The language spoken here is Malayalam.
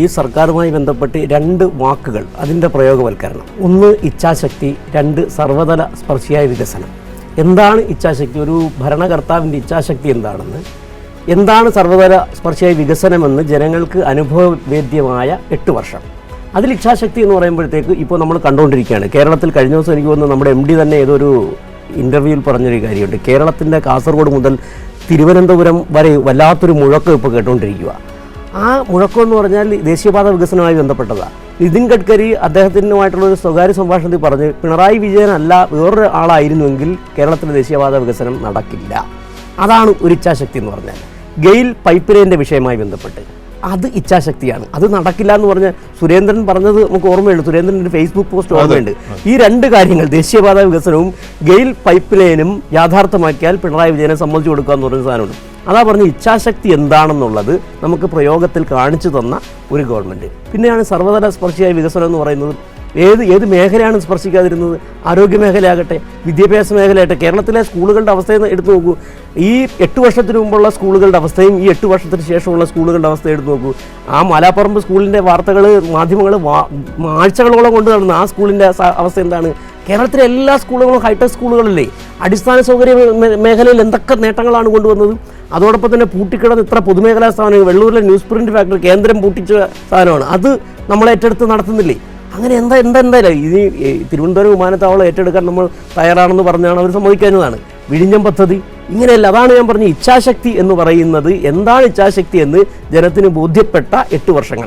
ഈ സർക്കാരുമായി ബന്ധപ്പെട്ട് രണ്ട് വാക്കുകൾ അതിൻ്റെ പ്രയോഗവൽക്കരണം. ഒന്ന് ഇച്ഛാശക്തി, രണ്ട് സർവ്വതല സ്പർശിയായ വികസനം. എന്താണ് ഇച്ഛാശക്തി? ഒരു ഭരണകർത്താവിൻ്റെ ഇച്ഛാശക്തി എന്താണെന്ന്, എന്താണ് സർവ്വതല സ്പർശിയായ വികസനമെന്ന് ജനങ്ങൾക്ക് അനുഭവവേദ്യമായ 8 വർഷം. അതിൽ ഇച്ഛാശക്തി എന്ന് പറയുമ്പോഴത്തേക്ക് ഇപ്പോൾ നമ്മൾ കണ്ടുകൊണ്ടിരിക്കുകയാണ്. കേരളത്തിൽ കഴിഞ്ഞ ദിവസം എനിക്ക് തോന്നുന്നു നമ്മുടെ MD തന്നെ ഏതൊരു ഇൻ്റർവ്യൂവിൽ പറഞ്ഞൊരു കാര്യമുണ്ട്. കേരളത്തിൻ്റെ കാസർഗോഡ് മുതൽ തിരുവനന്തപുരം വരെ വല്ലാത്തൊരു മുഴക്കം ഇപ്പോൾ കേട്ടുകൊണ്ടിരിക്കുക. ആ മുഴക്കം എന്ന് പറഞ്ഞാൽ ദേശീയപാത വികസനവുമായി ബന്ധപ്പെട്ടതാണ്. നിതിൻ ഗഡ്കരി അദ്ദേഹത്തിനുമായിട്ടുള്ളൊരു സ്വകാര്യ സംഭാഷണത്തിൽ പറഞ്ഞ് പിണറായി വിജയനല്ല വേറൊരു ആളായിരുന്നുവെങ്കിൽ കേരളത്തിലെ ദേശീയപാത വികസനം നടക്കില്ല. അതാണ് ഒരു ഇച്ഛാശക്തി എന്ന് പറഞ്ഞാൽ. ഗെയിൽ പൈപ്പ് ലൈനിൻ്റെ വിഷയവുമായി ബന്ധപ്പെട്ട് അത് ഇച്ഛാശക്തിയാണ്. അത് നടക്കില്ല എന്ന് പറഞ്ഞ് സുരേന്ദ്രൻ പറഞ്ഞത് നമുക്ക് ഓർമ്മയുണ്ട്. സുരേന്ദ്രൻ്റെ ഫേസ്ബുക്ക് പോസ്റ്റ് ഓർമ്മയുണ്ട്. ഈ രണ്ട് കാര്യങ്ങൾ, ദേശീയപാത വികസനവും ഗെയിൽ പൈപ്പ് ലൈനും യാഥാർത്ഥ്യമാക്കിയാൽ പിണറായി വിജയനെ സമ്മതിച്ചു കൊടുക്കുക എന്ന് പറയുന്ന സാധനമുണ്ട്. അതാ പറഞ്ഞ് ഇച്ഛാശക്തി എന്താണെന്നുള്ളത് നമുക്ക് പ്രയോഗത്തിൽ കാണിച്ചു തന്ന ഒരു ഗവൺമെൻറ്. പിന്നെയാണ് സർവ്വതല സ്പർശിയായ വികസനം എന്ന് പറയുന്നത്. ഏത് മേഖലയാണ് സ്പർശിക്കാതിരുന്നത്? ആരോഗ്യ മേഖലയാകട്ടെ, വിദ്യാഭ്യാസ മേഖലയാകട്ടെ. കേരളത്തിലെ സ്കൂളുകളുടെ അവസ്ഥ എടുത്തു നോക്കൂ. ഈ 8 വർഷത്തിന് മുമ്പുള്ള സ്കൂളുകളുടെ അവസ്ഥയും ഈ 8 വർഷത്തിന് ശേഷമുള്ള സ്കൂളുകളുടെ അവസ്ഥ എടുത്തു നോക്കൂ. ആ മലാപ്പറമ്പ് സ്കൂളിൻ്റെ വാർത്തകൾ മാധ്യമങ്ങൾ ആഴ്ചകളോളം കൊണ്ട് നടന്ന ആ സ്കൂളിൻ്റെ അവസ്ഥ എന്താണ്? കേരളത്തിലെ എല്ലാ സ്കൂളുകളും ഹൈടെക് സ്കൂളുകളല്ലേ? അടിസ്ഥാന സൗകര്യ മേഖലയിൽ എന്തൊക്കെ നേട്ടങ്ങളാണ് കൊണ്ടുവന്നത്? അതോടൊപ്പം തന്നെ പൂട്ടിക്കിടന്ന് ഇത്ര പൊതുമേഖലാ സ്ഥാപനങ്ങൾ, വെള്ളൂരിലെ ന്യൂസ് പ്രിൻ്റ് ഫാക്ടറി കേന്ദ്രം പൂട്ടിച്ച സാധനമാണ്. അത് നമ്മൾ ഏറ്റെടുത്ത് നടത്തുന്നില്ലേ? അങ്ങനെ എന്തായാലും ഇനി തിരുവനന്തപുരം വിമാനത്താവളം ഏറ്റെടുക്കാൻ നമ്മൾ തയ്യാറാണെന്ന് പറഞ്ഞാണ് അവർ സമ്മതിക്കുന്നതാണ്. വിഴിഞ്ഞം പദ്ധതി ഇങ്ങനെയല്ല. അതാണ് ഞാൻ പറഞ്ഞ ഇച്ഛാശക്തി എന്ന് പറയുന്നത്. എന്താണ് ഇച്ഛാശക്തി എന്ന് ജനത്തിന് ബോധ്യപ്പെട്ട 8 വർഷങ്ങൾ.